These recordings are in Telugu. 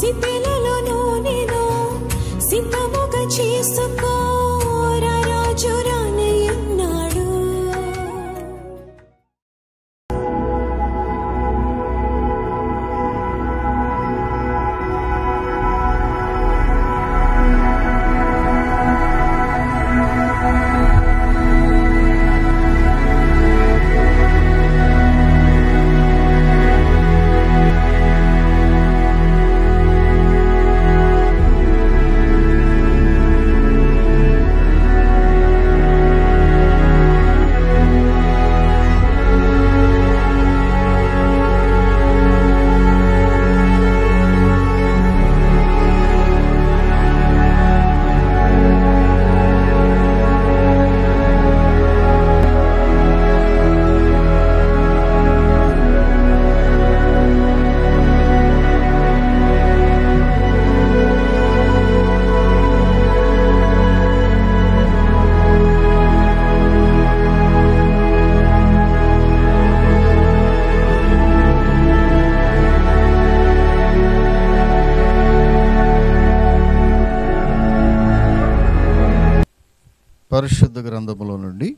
సిపెలలో నేను సిద్ధముగా చేసుకో రాజు రానయ్యన్నాడు. పరిశుద్ధ గ్రంథములో నుండి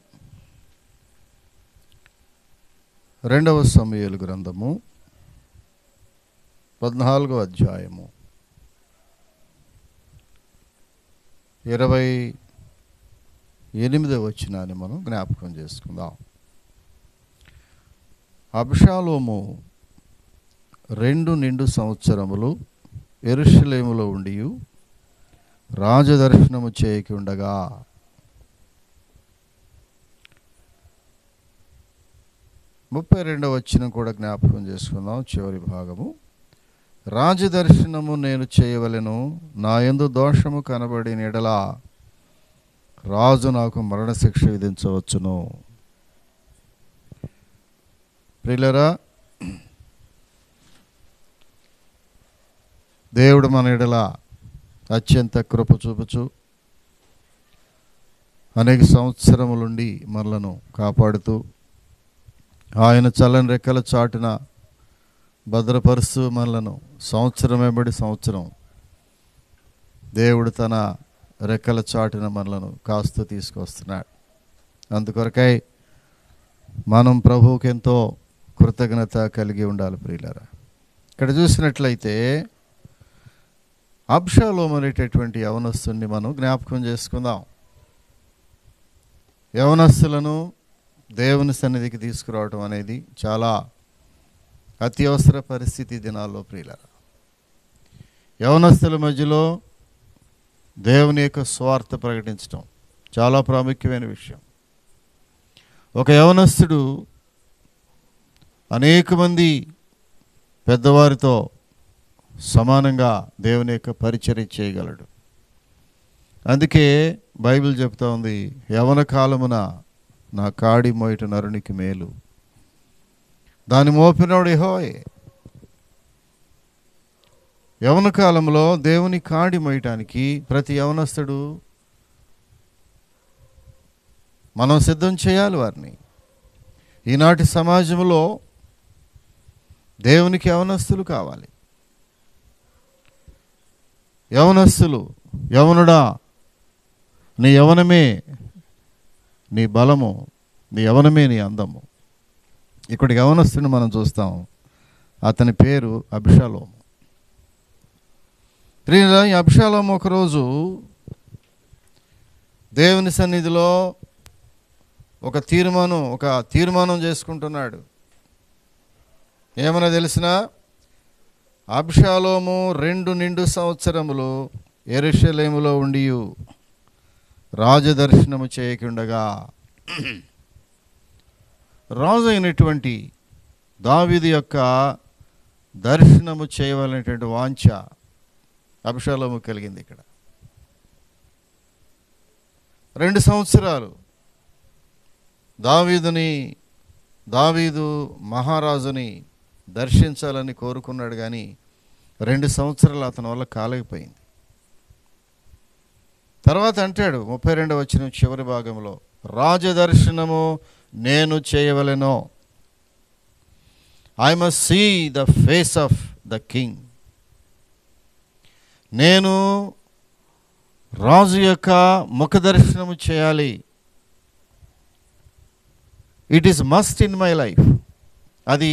2వ సమూయేలు గ్రంథము 14వ అధ్యాయము 28వ వచనాన్ని మనం జ్ఞాపకం చేసుకుందాం. అబ్షాలోము 2 నిండు సంవత్సరములు యెరూషలేములో ఉండి రాజదర్శనము చేయకుండగా 32వ వచనం కూడా జ్ఞాపకం చేసుకుందాం. చివరి భాగము, రాజదర్శనము నేను చేయవలెను, నా యందు దోషము కనబడిన ఎడల రాజు నాకు మరణశిక్ష విధించవచ్చును. ప్రియులారా, దేవుడు మన ఎడల అత్యంత కృప చూపుచు అనేక సంవత్సరములుండి మనలను కాపాడుతూ ఆయన చల్లని రెక్కల చాటున భద్రపరుస్తూ మనలను సంవత్సరం వెంబడి సంవత్సరం దేవుడు తన రెక్కల చాటున మనలను కాస్తూ తీసుకొస్తున్నాడు. అందుకొరకై మనం ప్రభువుకి ఎంతో కృతజ్ఞత కలిగి ఉండాలి. ప్రియులారా, ఇక్కడ చూసినట్లయితే అబ్షాలోము అనేటటువంటి యవనస్తుని మనం జ్ఞాపకం చేసుకుందాం. యవనస్తులను దేవుని సన్నిధికి తీసుకురావడం అనేది చాలా అత్యవసర పరిస్థితి దినాల్లో. ప్రియులారా, యవనస్తుల మధ్యలో దేవుని యొక్క స్వార్థ ప్రకటించడం చాలా ప్రాముఖ్యమైన విషయం. ఒక యవనస్తుడు అనేక మంది పెద్దవారితో సమానంగా దేవుని యొక్క పరిచర్య చేయగలడు. అందుకే బైబిల్ చెప్తా ఉంది, యవన కాలమున నా కాడి మోయట నరునికి మేలు, దాని మోపినోడు యెహోవాయే. యవన కాలంలో దేవుని కాడి మోయటానికి ప్రతి యవనస్తుడు మనం సిద్ధం చేయాలి వారిని. ఈనాటి సమాజంలో దేవునికి యవనస్తులు కావాలి. యవనస్తులు, యవనుడా నీ యవనమే నీ బలము, నీ యవనమే నీ అందము. ఇక్కడ యవనస్తుని మనం చూస్తాం, అతని పేరు అబ్షాలోము. ప్రియులారా, ఈ అబ్షాలోము ఒకరోజు దేవుని సన్నిధిలో ఒక తీర్మానం చేసుకుంటున్నాడు. ఏమన్నా తెలిసినా, అబ్షాలోము 2 నిండు సంవత్సరములు యెరూషలేములో ఉండి రాజదర్శనము చేయకుండగా రాజు అయినటువంటి దావీదు యొక్క దర్శనము చేయవలనేటువంటి వాంఛ అబ్షాలోము కలిగింది. ఇక్కడ 2 సంవత్సరాలు దావీదు మహారాజుని దర్శించాలని కోరుకున్నాడు, కానీ 2 సంవత్సరాలు అతని వల్ల కాలేకపోయింది. తర్వాత అంటాడు 32వ వచనం చివరి భాగంలో, రాజదర్శనము నేను చేయవలెను, I must see the face of the king. నేను రాజు యొక్క ముఖ దర్శనము చేయాలి. It is must in my life. అది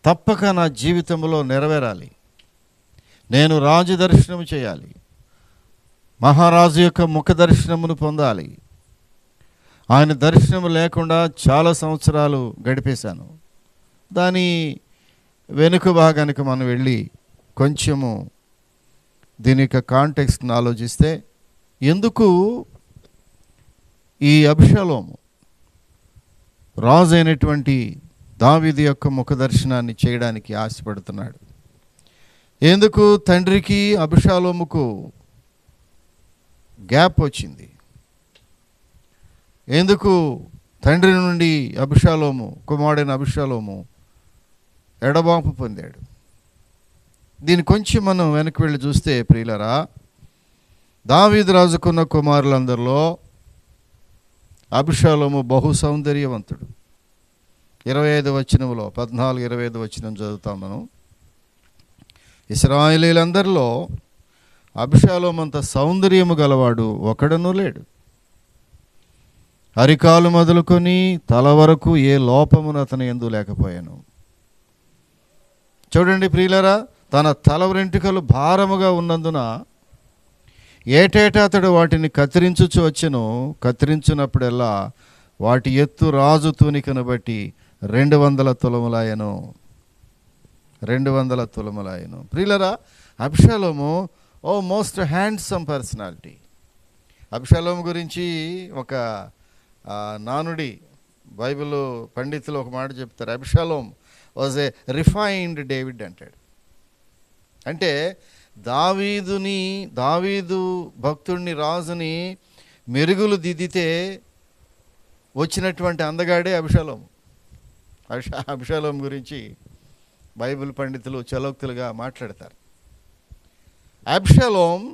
తప్పక నా జీవితంలో నెరవేరాలి. నేను రాజు దర్శనము చేయాలి, మహారాజు యొక్క ముఖ దర్శనమును పొందాలి. ఆయన దర్శనము లేకుండా చాలా సంవత్సరాలు గడిపేశాను. దాని వెనుక భాగానికి మనం వెళ్ళి కొంచెము దీని యొక్క కాంటెక్స్ట్ని ఆలోచిస్తే, ఎందుకు ఈ అబ్షాలోము రాజు అయినటువంటి దావీదు యొక్క ముఖ దర్శనాన్ని చేయడానికి ఆశపడుతున్నాడు? ఎందుకు తండ్రికి అబ్షాలోముకు గ్యాప్ వచ్చింది? ఎందుకు తండ్రి నుండి అబ్షాలోము, కుమారుడైన అబ్షాలోము ఎడబాపు పొందాడు? దీని కొంచెం మనం వెనక్కి వెళ్ళి చూస్తే ప్రియులరా, దావీదు రాజుకున్న కుమారులందరిలో అబ్షాలోము బహు సౌందర్యవంతుడు. 25 వచనంలో 14-25 వచనం చదువుతాం మనం. ఇశ్రాయేలీలందరిలో అబ్షాలోము అంత సౌందర్యము గలవాడు ఒకడనూ లేడు. అరికాలు మొదలుకొని తల వరకు ఏ లోపమును అతని యందు లేకపోయాను. చూడండి ప్రియులరా, తన తల వెంట్రుకలు భారముగా ఉన్నందున ఏటేటా అతడు వాటిని కత్తిరించుచు వచ్చెను. కత్తిరించినప్పుడల్లా వాటి ఎత్తు రాజు తూనికను బట్టి 200 తులములాయను. 200 తులములాయను. ప్రియులరా, అబ్షాలోము మోస్ట్ హ్యాండ్సమ్ పర్సనాలిటీ. అబ్షాలోము గురించి ఒక నానుడి బైబిల్ పండితులు ఒక మాట చెప్తారు. అబ్షాలోమ్ వాజ్ ఏ రిఫైన్డ్ డేవిడ్ అంటాడు. అంటే దావీదు భక్తుడిని, రాజుని మెరుగులు దిద్దితే వచ్చినటువంటి అందగాడే అబ్షాలోము. అబ్షాలోము గురించి బైబిల్ పండితులు చలోక్తులుగా మాట్లాడతారు. అబ్షాలోమ్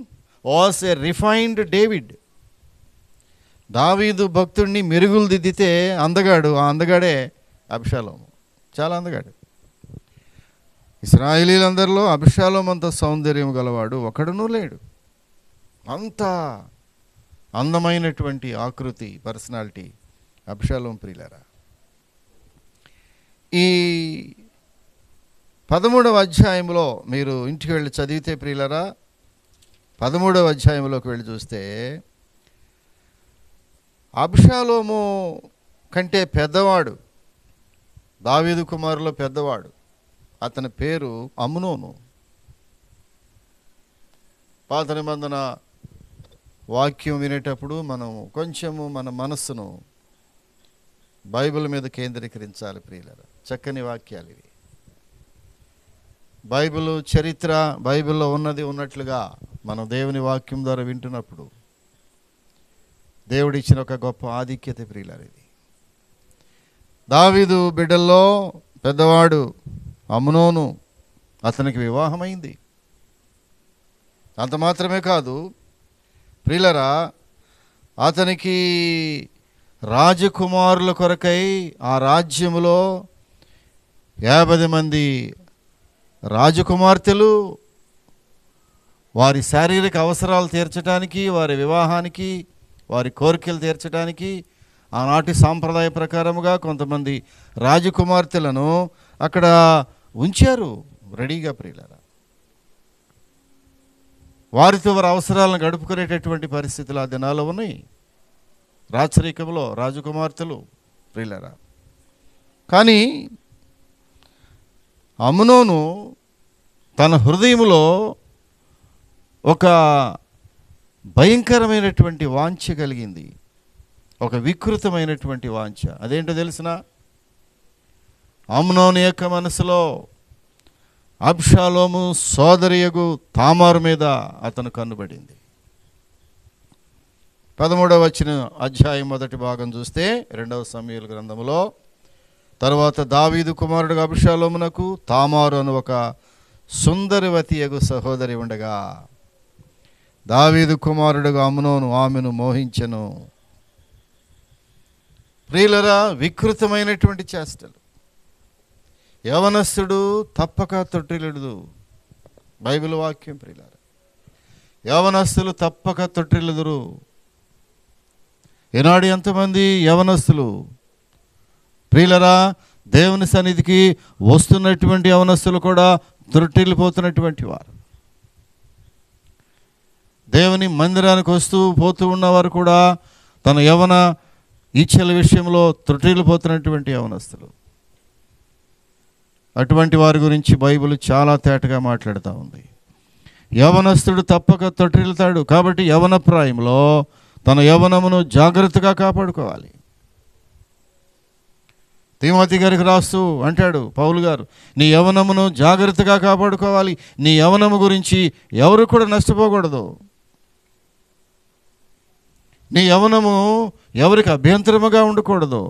వాజ్ ఏ రిఫైన్డ్ డేవిడ్. దావీదు భక్తుడిని మెరుగులు దిద్దితే అందగాడు, ఆ అందగాడే అబ్షాలోము. చాలా అందగాడు. ఇశ్రాయేలీలందరిలో అబ్షాలోము అంత సౌందర్యం గలవాడు ఒకడునూ లేడు. అంత అందమైనటువంటి ఆకృతి, పర్సనాలిటీ అబ్షాలోము. ప్రియులారా, ఈ 13వ అధ్యాయంలో మీరు ఇంటికి వెళ్ళి చదివితే ప్రియులారా, 13వ అధ్యాయంలోకి వెళ్ళి చూస్తే అబ్షాలోము కంటే పెద్దవాడు, దావీదు కుమారులో పెద్దవాడు, అతని పేరు అమ్నోను. పాత నిబంధన వాక్యం వినేటప్పుడు మనం కొంచెము మన మనస్సును బైబిల్ మీద కేంద్రీకరించాలి ప్రియులారా. చక్కని వాక్యాలు ఇవి. బైబిల్ చరిత్ర, బైబిల్లో ఉన్నది ఉన్నట్లుగా మనం దేవుని వాక్యం ద్వారా వింటున్నప్పుడు దేవుడిచ్చిన ఒక గొప్ప ఆధిక్యత ప్రియులారా ఇది. దావీదు బిడ్డల్లో పెద్దవాడు అమ్నోను. అతనికి వివాహమైంది. అంత మాత్రమే కాదు ప్రియులారా, అతనికి రాజకుమారుల కొరకై ఆ రాజ్యములో 50 మంది రాజకుమార్తెలు వారి శారీరక అవసరాలు తీర్చడానికి, వారి వివాహానికి, వారి కోరికలు తీర్చడానికి ఆనాటి సాంప్రదాయ ప్రకారముగా కొంతమంది రాజకుమార్తెలను అక్కడ ఉంచారు రెడీగా ప్రియులారా. వారితో వారి అవసరాలను గడుపుకునేటటువంటి పరిస్థితులు ఆ దినాల్లో ఉన్నాయి. రాచరికంలో రాజకుమార్తెలు ప్రియులారా. కానీ అమ్నోను తన హృదయంలో ఒక భయంకరమైనటువంటి వాంఛ కలిగింది, ఒక వికృతమైనటువంటి వాంఛ. అదేంటో తెలిసిన, అమ్నోను యొక్క మనసులో అబ్షాలోము సోదరియగు తామారు మీద అతను కన్నుబడింది. 13వ అధ్యాయం మొదటి భాగం చూస్తే 2వ సమూయేలు గ్రంథములో, తరువాత దావీదు కుమారుడు అబ్షాలోమునకు తామారు అను ఒక సుందరవతియగు సహోదరి ఉండగా దావీదు కుమారుడుగా అమ్నోను ఆమెను మోహించెను. ప్రియులరా, వికృతమైనటువంటి చేష్టలు. యవనస్తుడు తప్పక తొట్టిల్లుడు. బైబిల్ వాక్యం ప్రియులారా. యవనస్తులు తప్పక తొట్టిల్లుదురు. ఈనాడు ఎంతమంది యవనస్తులు ప్రియులరా దేవుని సన్నిధికి వస్తున్నటువంటి యవనస్తులు కూడా తొట్టిల్లిపోతున్నటువంటి వారు, దేవుని మందిరానికి వస్తూ పోతూ ఉన్నవారు కూడా తన యవన ఇచ్చల విషయంలో తొట్టిల్లిపోతున్నటువంటి యవనస్తులు. అటువంటి వారి గురించి బైబిల్ చాలా తేటగా మాట్లాడుతూ ఉంది. యవనస్తుడు తప్పక తొట్టిల్లుతాడు. కాబట్టి యవన ప్రాయంలో తన యవనమును జాగ్రత్తగా కాపాడుకోవాలి. తిమోతి గారికి రాస్తూ అంటాడు పౌలు గారు, నీ యవనమును జాగ్రత్తగా కాపాడుకోవాలి. నీ యవనము గురించి ఎవరు కూడా నష్టపోకూడదు. నీ యవనము ఎవరికి అభ్యంతరముగా ఉండకూడదు.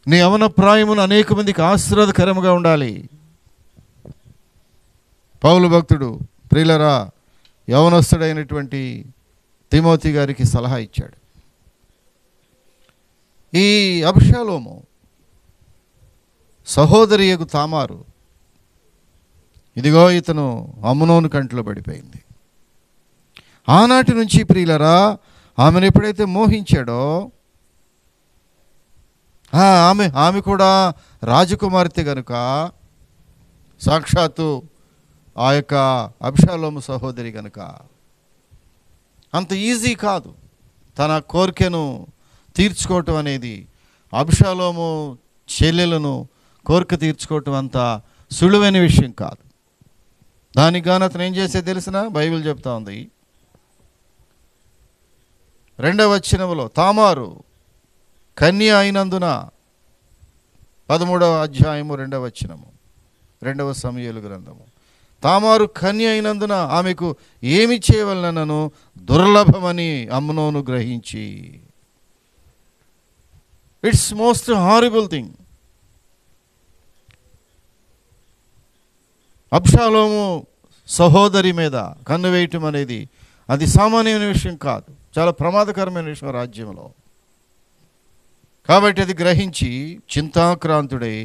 నీ యవన ప్రాయమును అనేక మందికి ఆశీర్వాదకరముగా ఉండాలి. పౌలు భక్తుడు ప్రియులరా యవనస్తుడైనటువంటి తిమోతి గారికి సలహా ఇచ్చాడు. ఈ అబ్షాలోము సహోదరియగు తామారు, ఇదిగో ఇతను అమ్నోను కంట్లో పడిపోయింది. ఆనాటి నుంచి ప్రియులరా ఆమెను ఎప్పుడైతే మోహించాడో ఆమె కూడా రాజకుమార్తె కనుక సాక్షాత్తు ఆ యొక్క అబ్షాలోము సహోదరి కనుక అంత ఈజీ కాదు తన కోరికను తీర్చుకోవటం అనేది. అబ్షాలోము చెల్లెలను కోరిక తీర్చుకోవటం అంత సులువైన విషయం కాదు. దానికి గాను అతను ఏం చేసే తెలిసిన బైబిల్ చెప్తా ఉంది 2వ వచనములో, తామారు కన్య అయినందున 13వ అధ్యాయము 2వ వచనము 2వ సమూయేలు గ్రంథము, తామారు కన్య అయినందున ఆమెకు ఏమి చేయవలనను దుర్లభమని అమ్నోను గ్రహించి. It's most horrible thing. Absalom సహోదరి మీద కన్ను వేయటం అనేది అది సామాన్యమైన విషయం కాదు, చాలా ప్రమాదకరమైన విషయం రాజ్యంలో. కాబట్టి అది గ్రహించి చింతాక్రాంతుడై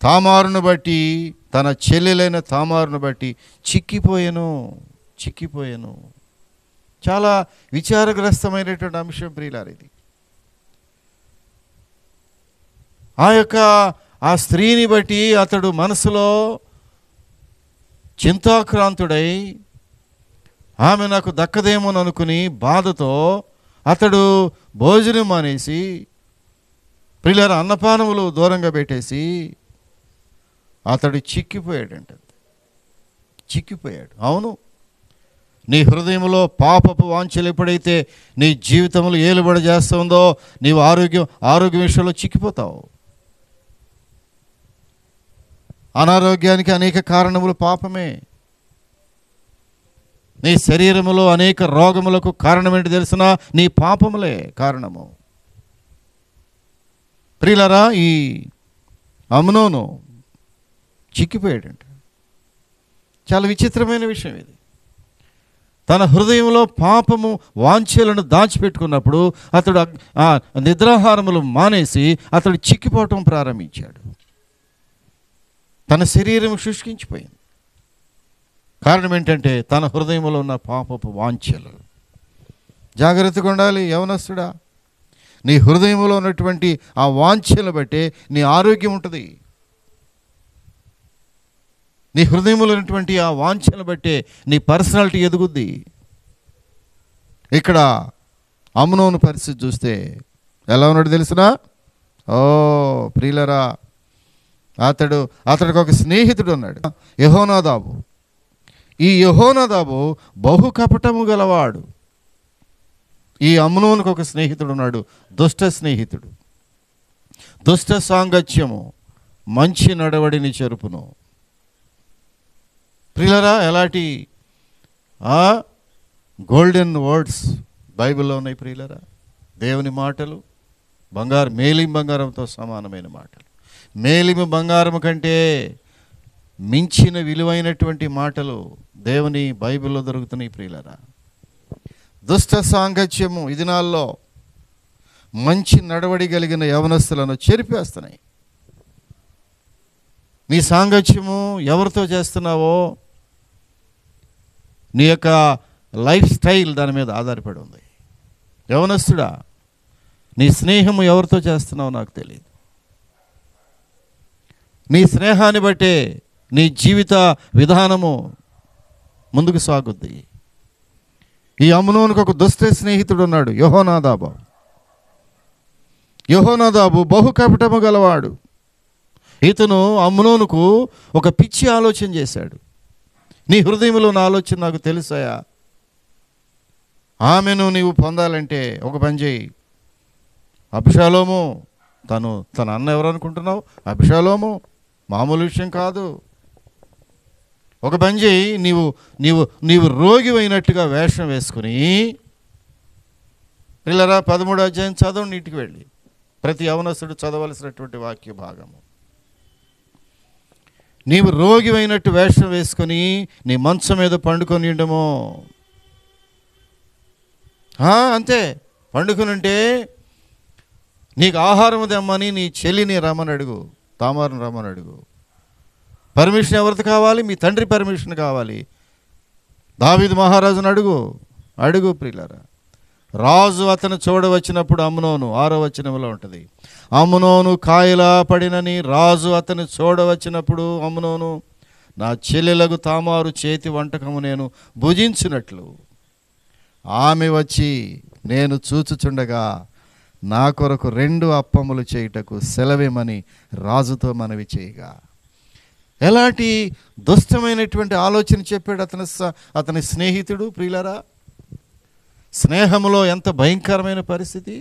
తామారును బట్టి, తన చెల్లెలైన తామారును బట్టి చిక్కిపోయాను. చాలా విచారగ్రస్తమైనటువంటి అంశం ప్రియులారా ఇది. ఆ స్త్రీని బట్టి అతడు మనసులో చింతాక్రాంతుడై ఆమె నాకు దక్కదేమోననుకుని బాధతో అతడు భోజనం మానేసి ప్రియులారా అన్నపానములు దూరంగా పెట్టేసి అతడు చిక్కిపోయాడు. అవును, నీ హృదయంలో పాపపు వాంఛలు ఎప్పుడైతే నీ జీవితంలో ఏలుబడి చేస్తుందో నీవు ఆరోగ్య విషయంలో చిక్కిపోతావు. అనారోగ్యానికి అనేక కారణములు పాపమే. నీ శరీరములో అనేక రోగములకు కారణమేంటి తెలిసిన నీ పాపములే కారణము. ప్రియులారా ఈ అమ్నోను చిక్కిపోయాడంట. చాలా విచిత్రమైన విషయం ఇది. తన హృదయంలో పాపము వాంఛలను దాచిపెట్టుకున్నప్పుడు అతడు నిద్రాహారములు మానేసి అతడు చిక్కిపోవటం ప్రారంభించాడు. తన శరీరం శుష్కించిపోయింది. కారణం ఏంటంటే తన హృదయంలో ఉన్న పాపపు వాంఛలు. జాగ్రత్తగా ఉండాలి యవనస్తుడా. నీ హృదయంలో ఉన్నటువంటి ఆ వాంఛలు బట్టే నీ ఆరోగ్యం ఉంటుంది. నీ హృదయంలో ఉన్నటువంటి ఆ వాంఛను బట్టే నీ పర్సనాలిటీ ఎదుగుద్ది. ఇక్కడ అమ్నోను పరిస్థితి చూస్తే ఎలా ఉన్నాడు తెలిసినా? ప్రియులరా అతడికి ఒక స్నేహితుడు ఉన్నాడు, యెహోనాదాబు. ఈ యెహోనాదాబు బహు కపటము గలవాడు. ఈ అమ్నోనుకు ఒక స్నేహితుడు ఉన్నాడు, దుష్ట స్నేహితుడు. దుష్ట సాంగత్యము మంచి నడవడిని చెరుపును. ప్రియులరా ఎలాంటి గోల్డెన్ వర్డ్స్ బైబిల్లో ఉన్నాయి ప్రియులరా. దేవుని మాటలు మేలిమి బంగారంతో సమానమైన మాటలు. మేలిమి బంగారం కంటే మించిన విలువైనటువంటి మాటలు దేవుని బైబిల్లో దొరుకుతున్నాయి ప్రియులరా. దుష్ట సాంగత్యము ఈ దినాల్లో మంచి నడవడి కలిగిన యవనస్తులను చెరిపేస్తున్నాయి. నీ సాంగత్యము ఎవరితో చేస్తున్నావో నీ యొక్క లైఫ్ స్టైల్ దాని మీద ఆధారపడి ఉంది. యవనస్తుడా, నీ స్నేహము ఎవరితో చేస్తున్నావు నాకు తెలియదు. నీ స్నేహాన్ని బట్టే నీ జీవిత విధానము ముందుకు సాగుద్ది. ఈ అమ్నోనుకు ఒక దుష్ట స్నేహితుడు ఉన్నాడు, యెహోనాదాబు. యెహోనాదాబు బహు కపటము గలవాడు. ఇతను అమ్నోనుకు ఒక పిచ్చి ఆలోచన చేశాడు. నీ హృదయంలో నా ఆలోచన నాకు తెలుసాయా, ఆమెను నీవు పొందాలంటే ఒక పని చేయి. అబ్షాలోము, తన అన్న ఎవరు అనుకుంటున్నావు? అబ్షాలోము మామూలు విషయం కాదు. ఒక పని చేయి, నీవు రోగి అయినట్టుగా వేషం వేసుకుని, పిల్లరా 13వ అధ్యాయం చదవండి, ఇంటికి వెళ్ళి. ప్రతి యవనస్తుడు చదవలసినటువంటి వాక్య భాగము. నీవు రోగి అయినట్టు వేషం వేసుకొని నీ మంచం మీద పండుకొని ఉండము. అంతే, పండుకొని ఉంటే నీకు ఆహారం తెమ్మని నీ చెల్లిని రమ్మని అడుగు, తామారుని రమ్మని అడుగు. పర్మిషన్ ఎవరిది కావాలి? మీ తండ్రి పర్మిషన్ కావాలి. దావీదు మహారాజును అడుగు ప్రియులారా. రాజు అతను చూడవచ్చినప్పుడు అమ్నోను 6వ వచనంలో ఉంటుంది. అమ్నోను కాయలా పడినని రాజు అతను చూడవచ్చినప్పుడు అమ్నోను, నా చెల్లెలకు తామారు చేతి వంటకము నేను భుజించినట్లు ఆమె వచ్చి నేను చూచుచుండగా నా కొరకు 2 అప్పములు చేయుటకు సెలవేమని రాజుతో మనవి చేయగా. ఎలాంటి దుష్టమైనటువంటి ఆలోచన చెప్పాడు అతని స్నేహితుడు ప్రియులారా. స్నేహములో ఎంత భయంకరమైన పరిస్థితి.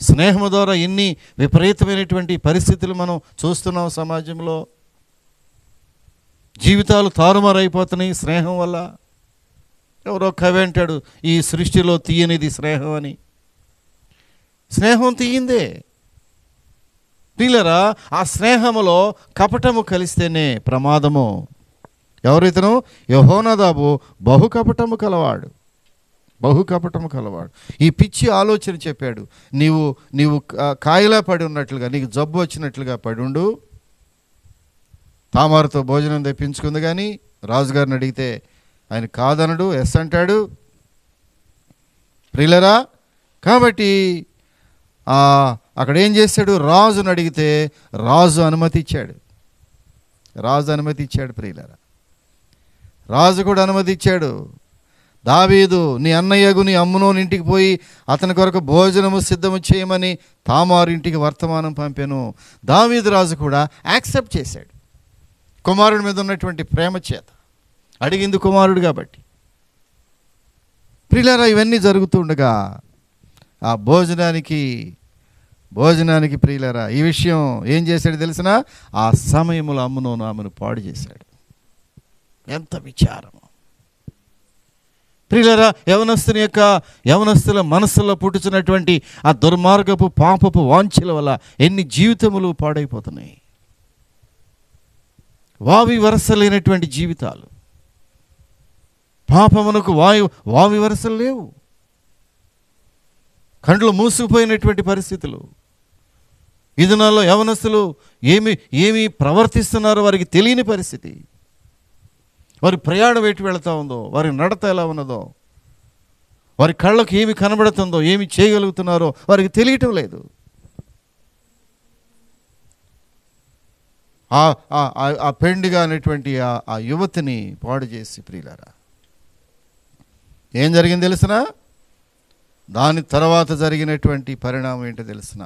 స్నేహము ద్వారా ఎన్ని విపరీతమైనటువంటి పరిస్థితులు మనం చూస్తున్నాం సమాజంలో. జీవితాలు తారుమారైపోతున్నాయి స్నేహం వల్ల. ఎవరో కవి అంటాడు, ఈ సృష్టిలో తీయనిది స్నేహం అని. స్నేహం తీయిందే ప్రియులారా. ఆ స్నేహములో కపటము కలిస్తేనే ప్రమాదము. ఎవరితను? యెహోనాదాబు బహు కపటము కలవాడు. ఈ పిచ్చి ఆలోచన చెప్పాడు. నీవు కాయలా పడి ఉన్నట్లుగా, నీకు జబ్బు వచ్చినట్లుగా పడి ఉండు. తామారుతో భోజనం తెప్పించుకుంది, కానీ రాజుగారిని అడిగితే ఆయన కాదనడు, ఎస్ అంటాడు ప్రియులరా. కాబట్టి అక్కడ ఏం చేశాడు? రాజును అడిగితే రాజు అనుమతి ఇచ్చాడు ప్రియులరా. రాజు కూడా అనుమతి ఇచ్చాడు. దావీదు, నీ అన్నయ్యగు నీ అమ్నోను ఇంటికి పోయి అతని కొరకు భోజనము సిద్ధము చేయమని తామారు ఇంటికి వర్తమానం పంపాను. దావీదు రాజు కూడా యాక్సెప్ట్ చేశాడు, కుమారుడి మీద ఉన్నటువంటి ప్రేమ చేత. అడిగింది కుమారుడు కాబట్టి. ప్రియులారా, ఇవన్నీ జరుగుతుండగా ఆ భోజనానికి ప్రియులారా ఈ విషయం ఏం చేశాడు తెలిసిన? ఆ సమయంలో అమ్నోను ఆమెను పాడు చేశాడు. ఎంత విచారం ప్రియులారా. యవనస్తుల మనస్సులో పుట్టుచున్నటువంటి ఆ దుర్మార్గపు పాపపు వాంఛల వల్ల ఎన్ని జీవితములు పాడైపోతున్నాయి. వావి వరసలేనటువంటి జీవితాలు. పాపమునకు వావి వరసలు లేవు. కండ్లు మూసుకుపోయినటువంటి పరిస్థితులు. ఈ దినాల్లో యవనస్తులు ఏమి ప్రవర్తిస్తున్నారో వారికి తెలియని పరిస్థితి. వారి ప్రయాణం ఎటు వెళుతూ ఉందో, వారి నడత ఎలా ఉన్నదో, వారి కళ్ళకు ఏమి కనబడుతుందో, ఏమి చేయగలుగుతున్నారో వారికి తెలియటం లేదు. ఆ పెండిగా అనేటువంటి ఆ యువతిని పాడు చేసి ప్రియులారా ఏం జరిగింది తెలిసిన? దాని తర్వాత జరిగినటువంటి పరిణామం ఏంటో తెలిసిన?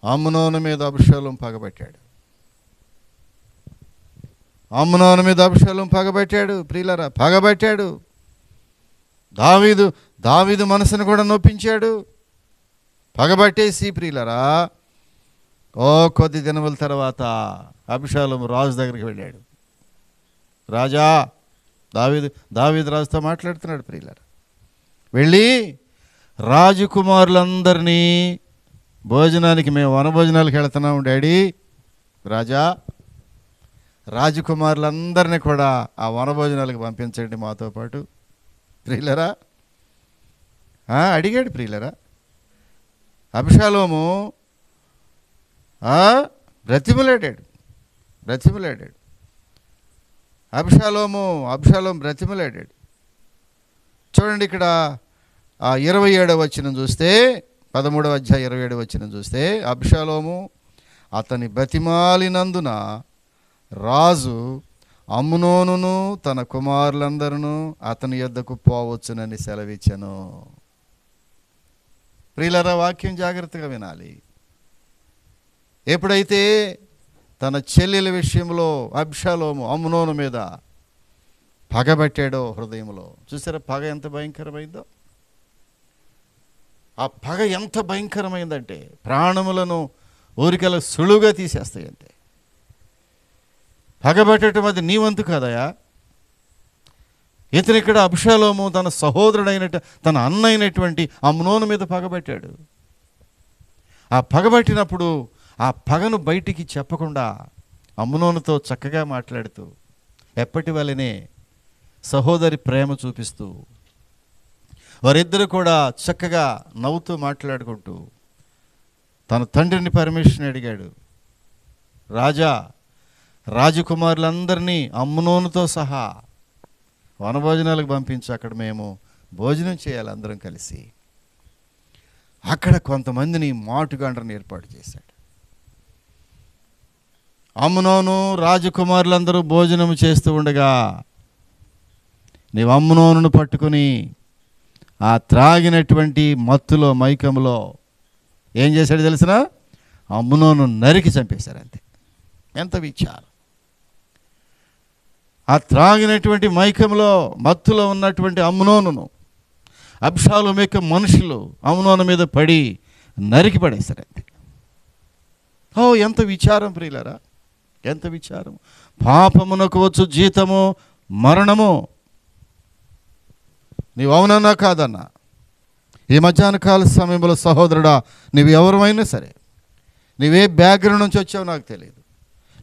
అమ్నోను మీద అబ్షాలోము పగబట్టాడు ప్రియులారా, పగబట్టాడు. దావీదు మనసును కూడా నొప్పించాడు. పగబట్టేసి ప్రియులారా కొద్ది దినముల తర్వాత అబ్షాలోము రాజు దగ్గరికి వెళ్ళాడు. రాజా, దావీదు రాజుతో మాట్లాడుతున్నాడు ప్రియులారా. వెళ్ళి రాజకుమారులందరినీ భోజనానికి, మేము వనభోజనాలకు వెళుతున్నాము డాడీ, రాజా, రాజకుమారులందరినీ కూడా ఆ వనభోజనాలకు పంపించండి మాతో పాటు ప్రియులరా. అడిగాడు ప్రియులరా. అబ్షాలోము బ్రతిమలాడాడు. అబ్షాలోం బ్రతిమలాడాడు. చూడండి ఇక్కడ 27వ వచనం చూస్తే, 13వ అధ్యాయం 27వ వచనం చూస్తే, అబ్షాలోము అతని బతిమాలినందున రాజు అమ్నోనును తన కుమారులందరూ అతని యొద్దకు పోవచ్చునని సెలవిచ్చెను. ప్రియులారా, వాక్యం జాగ్రత్తగా వినాలి. ఎప్పుడైతే తన చెల్లెల విషయంలో అబ్షాలోము అమ్నోను మీద పగబట్టాడో హృదయంలో, చూసారా పగ ఎంత భయంకరమైందో? ఆ పగ ఎంత భయంకరమైందంటే ప్రాణములను ఊరికలా సులువుగా తీసేస్తాయి. అంతే. పగబట్టడం అది నీ వంతు కాదయా. ఇతను ఇక్కడ అబ్షాలోము తన సహోదరుడైనట్టు తన అన్న అయినటువంటి అమ్నోను మీద పగబట్టాడు. ఆ పగబట్టినప్పుడు ఆ పగను బయటికి చెప్పకుండా అమ్నోనుతో చక్కగా మాట్లాడుతూ, ఎప్పటి వల్లనే సహోదరి ప్రేమ చూపిస్తూ, వారిద్దరూ కూడా చక్కగా నవ్వుతూ మాట్లాడుకుంటూ తన తండ్రిని పర్మిషన్ అడిగాడు. రాజకుమారులందరినీ అమ్నోనుతో సహా వనభోజనాలకు పంపించి అక్కడ మేము భోజనం చేయాలి అందరం కలిసి. అక్కడ కొంతమందిని మాటుగాండ్రని ఏర్పాటు చేశాడు. అమ్నోను రాజకుమారులందరూ భోజనం చేస్తూ ఉండగా నీవు అమ్నోనును పట్టుకుని ఆ త్రాగినటువంటి మత్తులో మైకంలో ఏం చేశాడు తెలిసిన? అమ్నోను నరికి చంపేశారు. అంతే. ఎంత విచారం! ఆ త్రాగినటువంటి మైకంలో మత్తులో ఉన్నటువంటి అమ్నోనును అబ్షాలోము యొక్క మనుషులు అమ్నోను మీద పడి నరికి పడేశారు. అంతే. ఎంత విచారం ప్రియులారా, ఎంత విచారం! పాపమునకు వచ్చు జీతము మరణము. నీవు అవునన్నా కాదన్నా, ఈ మధ్యాహ్న కాల సమయంలో సహోదరుడా, నీవు ఎవరైనా సరే, నీవే బ్యాక్గ్రౌండ్ నుంచి వచ్చావో నాకు తెలియదు,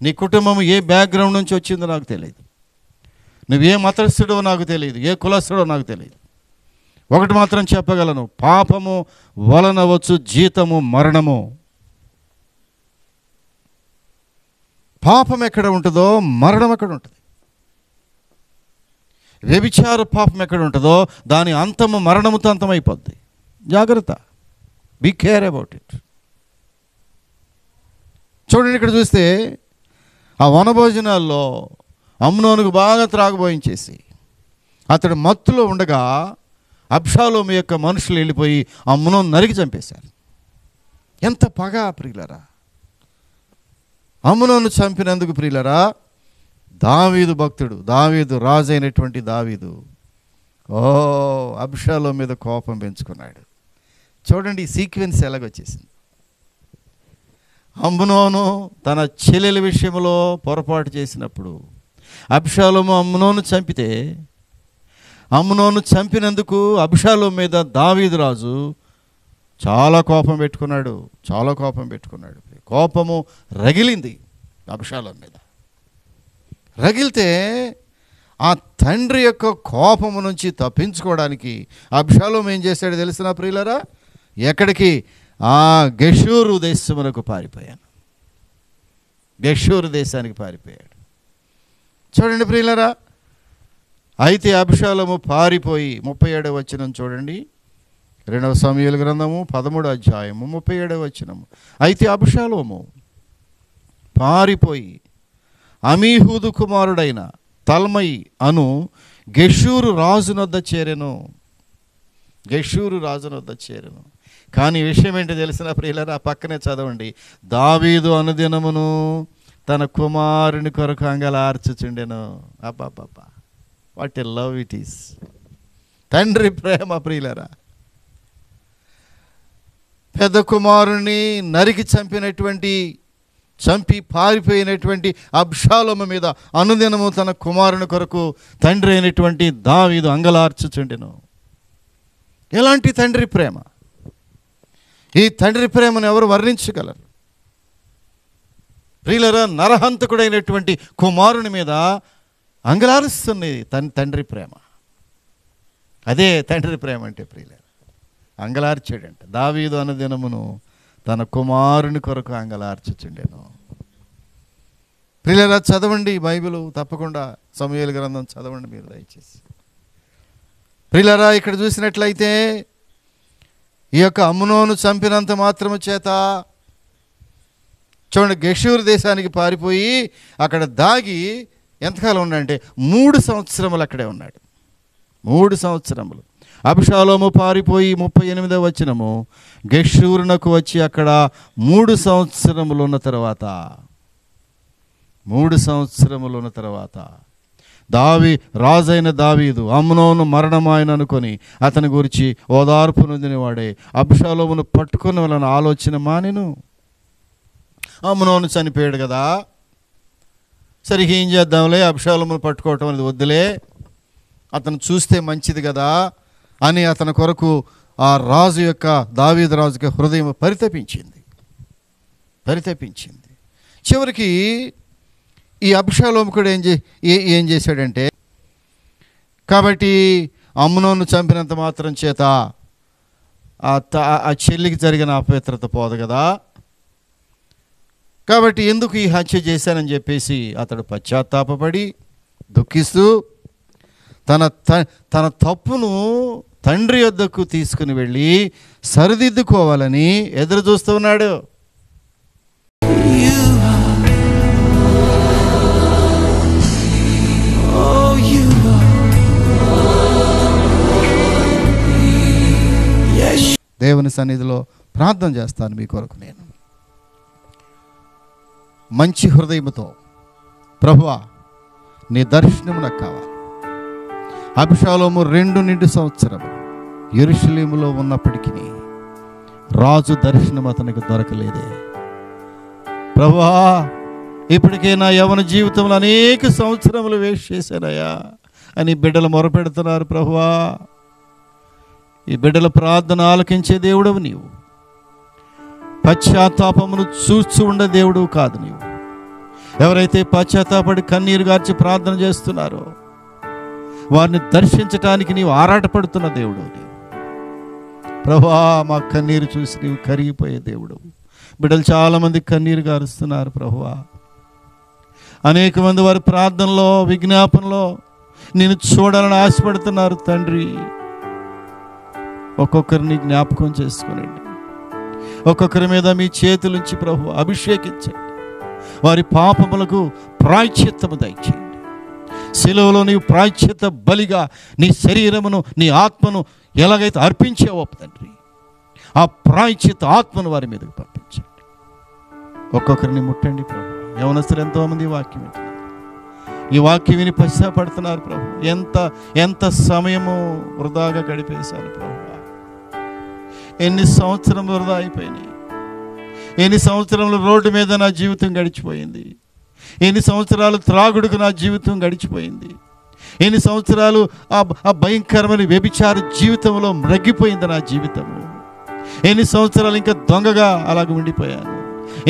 నీ కుటుంబం ఏ బ్యాక్గ్రౌండ్ నుంచి వచ్చిందో నాకు తెలియదు, నువ్వే మతస్థుడో నాకు తెలియదు, ఏ కులస్థుడో నాకు తెలియదు. ఒకటి మాత్రం చెప్పగలను, పాపము వలన వచ్చు జీతము మరణము. పాపం ఎక్కడ ఉంటుందో మరణం ఎక్కడ ఉంటుంది. వ్యభిచార పాపం ఎక్కడ ఉంటుందో దాని అంతము మరణముతో అంతమైపోద్ది. జాగ్రత్త. Be care about it. చూడండి, ఇక్కడ చూస్తే ఆ వనభోజనాల్లో అమ్నోనుకు బాగా త్రాగుబోయించేసి అతడు మత్తులో ఉండగా అబ్షాలోము యొక్క మనుషులు వెళ్ళిపోయి అమ్నోను నరికి చంపేశారు. ఎంత పగ ప్రియులరా! అమ్నోను చంపినందుకు ప్రియులరా, దావీదు భక్తుడు, దావీదు రాజు అయినటువంటి దావీదు అబ్షాలోము మీద కోపం పెంచుకున్నాడు. చూడండి ఈ సీక్వెన్స్ ఎలాగొచ్చేసింది. అమ్నోను తన చెల్లెల విషయంలో పొరపాటు చేసినప్పుడు అబ్షాలోము అమ్నోను చంపితే, అమ్నోను చంపినందుకు అబ్షాలోము మీద దావీదు రాజు చాలా కోపం పెట్టుకున్నాడు. కోపము రగిలింది అబ్షాలోము మీద. రగిలితే ఆ తండ్రి యొక్క కోపము నుంచి తప్పించుకోవడానికి అబ్షాలోము ఏం చేశాడు తెలిసిన ప్రియులరా? ఎక్కడికి? గెషూరు దేశమునకు పారిపోయాను. గెషూరు దేశానికి పారిపోయాడు. చూడండి ప్రియులరా, అయితే అబ్షాలోము పారిపోయి 37వ వచనం చూడండి, 2వ సమూయేలు గ్రంథము 13వ అధ్యాయము 37వ వచనము. అయితే అబ్షాలోము పారిపోయి అమీహూదు కుమారుడైన తల్మై అను గెషూరు రాజునొద్ద చేరెను. కానీ విషయం ఏంటో తెలిసిన ప్రియులారా, పక్కనే చదవండి. దావీదు అనుదినమును తన కుమారుని కొరకు అంగలార్చుచుండెను. అబ్బాబ్బా, what a love it is! తండ్రి ప్రేమ ప్రియులారా. పెద్ద కుమారుని నరికి చంపి పారిపోయినటువంటి అబ్షాలోము మీద అనుదినము తన కుమారుని కొరకు తండ్రి అయినటువంటి దావీదు అంగలార్చుచుండెను. ఎలాంటి తండ్రి ప్రేమ! ఈ తండ్రి ప్రేమను ఎవరు వర్ణించగలరు? ప్రియులరా, నరహంతకుడైనటువంటి కుమారుని మీద అంగలారుస్తుంది తండ్రి ప్రేమ. అదే తండ్రి ప్రేమ అంటే ప్రియులరా. అంగలార్చాడంట. దావీదు అనుదినమును తన కుమారుని కొరకు అంగలార్చుచుండెను. ప్రియులారా, చదవండి బైబిల్, తప్పకుండా సమూయేలు గ్రంథం చదవండి మీరు దయచేసి. ప్రియులారా, ఇక్కడ చూసినట్లయితే ఈ యొక్క అమ్నోను చంపినంత మాత్రము చేత చూడండి, గెషూర్ దేశానికి పారిపోయి అక్కడ దాగి ఎంతకాలం ఉన్నాడంటే 3 సంవత్సరములు అక్కడే ఉన్నాడు. 3 సంవత్సరములు. అబ్షాలోము పారిపోయి 38వ వచనము గెషూరునకు వచ్చి అక్కడ 3 సంవత్సరములు ఉన్న తర్వాత 3 సంవత్సరములు ఉన్న తర్వాత రాజైన దావీదు అమ్నోను మరణమాయన అనుకొని అతని గురించి ఓదార్పు నొందినవాడే అబ్షాలోమును పట్టుకున్న వలన ఆలోచన మానెను. అమ్నోను చనిపోయాడు కదా, సరిగ్గా ఏం చేద్దాంలే, అబ్షాలోమును పట్టుకోవటం అనేది వద్దులే, అతను చూస్తే మంచిది కదా అని అతని కొరకు ఆ రాజు యొక్క దావీదు రాజుకి హృదయం పరితపించింది. చివరికి ఈ అబ్షాలోము కూడా ఏం చేశాడంటే, కాబట్టి అమ్నోను చంపినంత మాత్రం చేత ఆ చెల్లికి జరిగిన అపవిత్రత పోదు కదా, కాబట్టి ఎందుకు ఈ హత్య చేశానని చెప్పేసి అతడు పశ్చాత్తాపపడి దుఃఖిస్తూ తన తప్పును తండ్రి వద్దకు తీసుకుని వెళ్ళి సరిదిద్దుకోవాలని ఎదురు చూస్తూ ఉన్నాడు. దేవుని సన్నిధిలో ప్రార్థన చేస్తాను మీ కొరకు. నేను మంచి హృదయంతో, ప్రభువా నీ దర్శనం నాకు కావాలి. అబ్షాలోము 2 నిండు సంవత్సరము యెరూషలేములో ఉన్నప్పటికీ రాజు దర్శనం అతనికి దొరకలేదే. ప్రభువా, ఇప్పటికే నా యవ్వన జీవితంలో అనేక సంవత్సరములు వేస్ట్ చేశానయ్యా అని బిడ్డలు మొరపెడుతున్నారు. ప్రభువా, ఈ బిడ్డల ప్రార్థన ఆలకించే దేవుడవు నీవు. పశ్చాత్తాపమును చూస్తూ ఉండే దేవుడు కాదు నీవు. ఎవరైతే పశ్చాత్తాపడి కన్నీరు గార్చి ప్రార్థన చేస్తున్నారో వారిని దర్శించటానికి నీవు ఆరాటపడుతున్న దేవుడు నీవు. ప్రభువా, మా కన్నీరు చూసి నీవు కరిగిపోయే దేవుడు. బిడ్డలు చాలామంది కన్నీరు గారుస్తున్నారు. ప్రభువా, అనేక మంది వారి ప్రార్థనలో, విజ్ఞాపనలో నేను చూడాలని ఆశపడుతున్నారు. తండ్రి, ఒక్కొక్కరిని జ్ఞాపకం చేసుకోనండి. ఒక్కొక్కరి మీద మీ చేతులుంచి ప్రభు అభిషేకించండి. వారి పాపములకు ప్రాయశ్చిత్తము దయచేయండి. శిలువలో నీవు ప్రాయశ్చిత్త బలిగా నీ శరీరమును, నీ ఆత్మను ఎలాగైతే అర్పించావో తండ్రి, ఆ ప్రాయశ్చిత్త ఆత్మను వారి మీదకు పంపించండి. ఒక్కొక్కరిని ముట్టండి ప్రభు. యవనస్తులు ఎంతోమంది వాక్యం వింటున్నారు. ఈ వాక్యం విని పశ్చాత్తాపడుతున్నారు ప్రభు. ఎంత సమయము వృధాగా గడిపేశారు ప్రభు. ఎన్ని సంవత్సరం వృధా అయిపోయినాయి. ఎన్ని సంవత్సరములు రోడ్డు మీద నా జీవితం గడిచిపోయింది. ఎన్ని సంవత్సరాలు త్రాగుడుకు నా జీవితం గడిచిపోయింది. ఎన్ని సంవత్సరాలు ఆ భయంకరమైన వ్యభిచార జీవితంలో మ్రగ్గిపోయింది నా జీవితము. ఎన్ని సంవత్సరాలు ఇంకా దొంగగా అలాగ ఉండిపోయాను.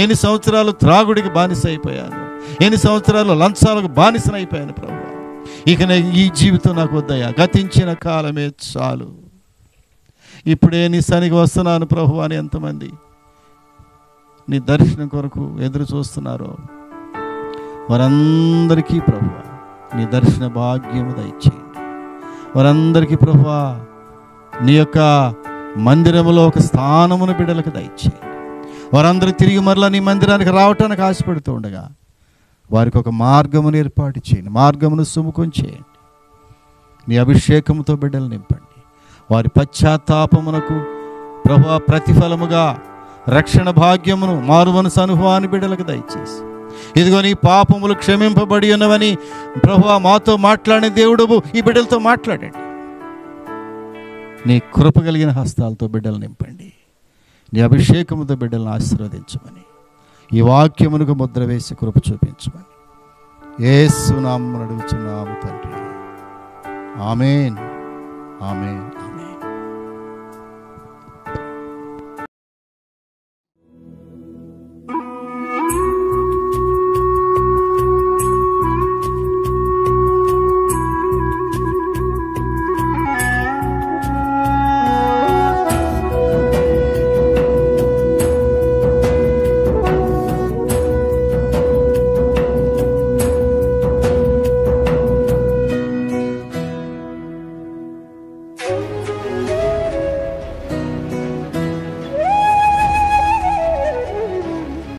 ఎన్ని సంవత్సరాలు త్రాగుడికి బానిస అయిపోయాను. ఎన్ని సంవత్సరాలు లంచాలకు బానిసనైపోయాను ప్రభు. ఇక ఈ జీవితం నాకు వద్దయ్యా, గతించిన కాలమే చాలు, ఇప్పుడే నీ సన్నిధికి వస్తున్నాను ప్రభు అని ఎంతమంది నీ దర్శనం కొరకు ఎదురు చూస్తున్నారో వారందరికీ ప్రభు నీ దర్శన భాగ్యము దయచేయండి. వారందరికీ ప్రభు నీ యొక్క మందిరములో ఒక స్థానమును బిడ్డలకు దయచేయండి. వారందరూ తిరిగి మరలా నీ మందిరానికి రావటానికి ఆశపడుతూ ఉండగా వారికి ఒక మార్గమును ఏర్పాటు చేయండి. మార్గమును సుముఖం చేయండి. నీ అభిషేకంతో బిడ్డలు నింపండి. వారి పశ్చాత్తాపమునకు ప్రభువా ప్రతిఫలముగా రక్షణ భాగ్యమును, మారుమనసు అనుభవాన్ని బిడ్డలకు దయచేసి, ఇదిగో నీ పాపములు క్షమింపబడి ఉన్నవని ప్రభువా మాతో మాట్లాడిన దేవుడువు ఈ బిడ్డలతో మాట్లాడండి. నీ కృప కలిగిన హస్తాలతో బిడ్డలు నింపండి. నీ అభిషేకముతో బిడ్డలను ఆశీర్వదించమని, ఈ వాక్యమునకు ముద్ర వేసి కృప చూపించమని యేసు నామమున అడుగుచున్నాము తండ్రి. ఆమేన్, ఆమేన్.